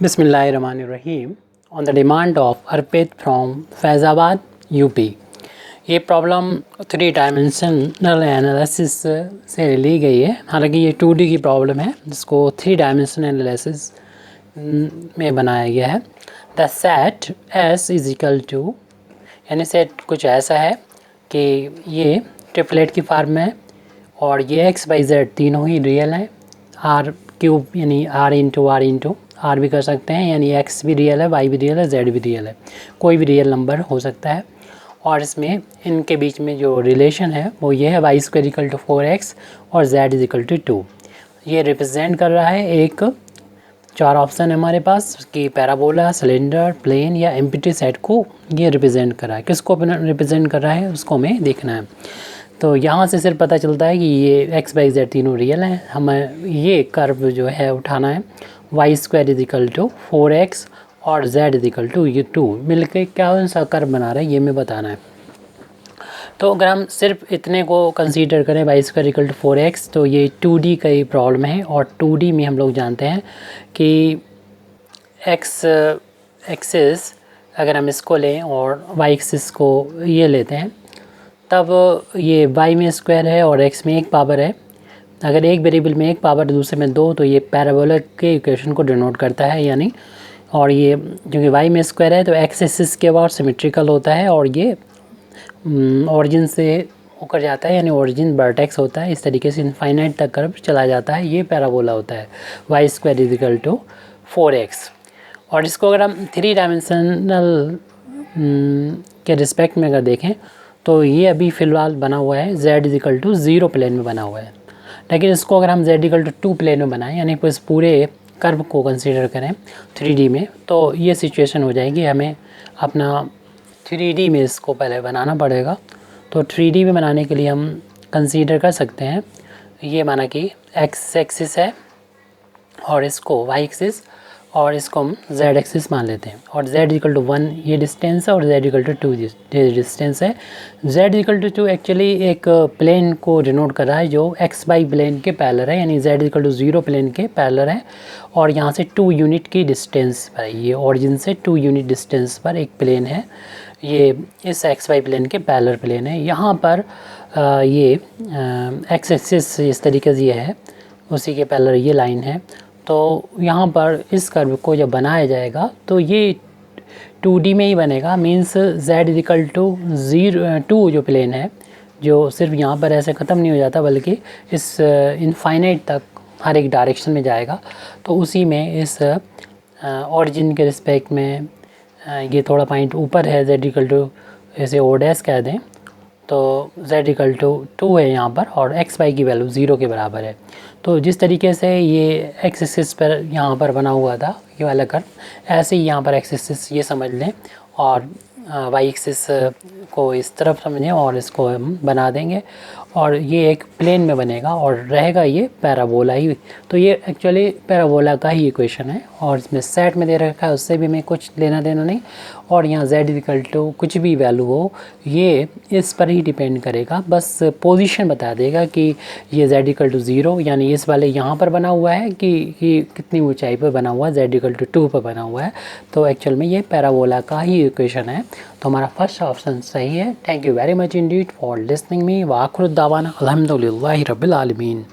बिस्मिल्लाहिर्रहमानिर्रहीम। On the demand of Arpit from Faizabad UP. ये problem 3 dimensional analysis से ली गई है। हालांकि ये 2D की प्रॉब्लम है जिसको 3 डायमेंशनल एनालिसिस में बनाया गया है। The set S is equal to, यानी सेट कुछ ऐसा है कि ये ट्रिपलेट की फॉर्म में है और ये एक्स वाई जेड तीनों ही रियल हैं। आर क्यूब यानी आर इंटू आर भी कर सकते हैं, यानी एक्स भी रियल है, वाई भी रियल है, जेड भी रियल है, कोई भी रियल नंबर हो सकता है। और इसमें इनके बीच में जो रिलेशन है वो ये है y square equal to 4x और जेड इज इक्वल टू 2। ये रिप्रेजेंट कर रहा है एक 4 ऑप्शन है हमारे पास कि पैराबोला, सिलेंडर, प्लेन या एम्प्टी सेट को ये रिप्रेजेंट कर रहा है। किसको रिप्रेजेंट कर रहा है उसको हमें देखना है। तो यहाँ से सिर्फ पता चलता है कि ये एक्स वाई जेड तीनों रियल हैं। हमें ये कर्व जो है उठाना है, y square is equal to 4x और z इज इक्वल टू ये 2 मिलकर क्या सा कर्व बना रहा है ये हमें बताना है। तो अगर हम सिर्फ इतने को कंसीडर करें Y square equal to 4x, तो ये 2D का ही प्रॉब्लम है और 2D में हम लोग जानते हैं कि x एक्सिस अगर हम इसको लें और y एक्सिस को ये लेते हैं तब ये y में स्क्वायर है और x में एक पावर है। अगर एक वेरिएबल में एक पावर दूसरे में 2 तो ये पैराबोला के इक्वेशन को डिनोट करता है, यानी और ये क्योंकि y में स्क्वायर है तो x एक्सिस के बाद सिमेट्रिकल होता है और ये ओरिजिन से होकर जाता है, यानी ओरिजिन वर्टेक्स होता है। इस तरीके से इनफाइनाइट तक कर्व चला जाता है, ये पैराबोला होता है y square is equal to 4x। और इसको अगर हम 3 डायमेंशनल के रिस्पेक्ट में अगर देखें तो ये अभी फ़िलहाल बना हुआ है z is equal to 0 plane में बना हुआ है। लेकिन इसको अगर हम z इक्वल टू 2 प्लेन में बनाएं, यानी इस पूरे कर्व को कंसीडर करें 3D में, तो ये सिचुएशन हो जाएगी। हमें अपना 3D में इसको पहले बनाना पड़ेगा। तो 3D में बनाने के लिए हम कंसीडर कर सकते हैं ये माना कि x एक्सिस है और इसको y एक्सिस और इसको हम z एक्सिस मान लेते हैं और z इक्वल टू 1 ये डिस्टेंस है और z इक्वल टू 2 डिस्टेंस है। z इक्वल टू 2 एक्चुअली एक प्लेन को डिनोट कर रहा है जो x बाई प्लेन के पैरेलल है, यानी z इक्वल टू 0 प्लेन के पैरेलल है और यहाँ से 2 यूनिट की डिस्टेंस पर, ये ओरिजिन से 2 यूनिट डिस्टेंस पर एक प्लेन है। ये इस एक्स वाई प्लेन के पैरेलल प्लेन है। यहाँ पर ये एक्स एक्सिस इस तरीके से ये है, उसी के पैरेलल ये लाइन है। तो यहाँ पर इस कर्व को जब बनाया जाएगा तो ये 2D में ही बनेगा, मीन्स z इक्वल टू 2 जो प्लेन है जो सिर्फ यहाँ पर ऐसे ख़त्म नहीं हो जाता बल्कि इस इनफाइनाइट तक हर एक डायरेक्शन में जाएगा। तो उसी में इस ओरिजिन के रिस्पेक्ट में ये थोड़ा पॉइंट ऊपर है, z इक्वल टू ऐसे ओ डैश कह दें तो z इक्वल टू 2 है यहाँ पर और x y की वैल्यू 0 के बराबर है। तो जिस तरीके से ये x एक्सिस पर यहाँ पर बना हुआ था ये वाला कर्व, ऐसे ही यहाँ पर x एक्सिस ये समझ लें और y एक्सिस को इस तरफ समझें और इसको हम बना देंगे और ये एक प्लेन में बनेगा और रहेगा ये पैराबोला ही। तो ये एक्चुअली पैराबोला का ही इक्वेशन है और इसमें सेट में दे रखा है, उससे भी मैं कुछ लेना देना नहीं। और यहाँ z इक्वल टू कुछ भी वैल्यू हो ये इस पर ही डिपेंड करेगा, बस पोजीशन बता देगा कि ये z इक्वल टू 0 यानी इस वाले यहाँ पर बना हुआ है कि कितनी ऊंचाई पर बना हुआ है, z इक्वल टू 2 पर बना हुआ है। तो एक्चुअल में ये पैराबोला का ही इक्वेशन है। तो हमारा फर्स्ट ऑप्शन सही है। Thank you very much indeed for listening me. वाखिर दावाना अल्हम्दुलिल्लाहि रब्बिल आलमीन।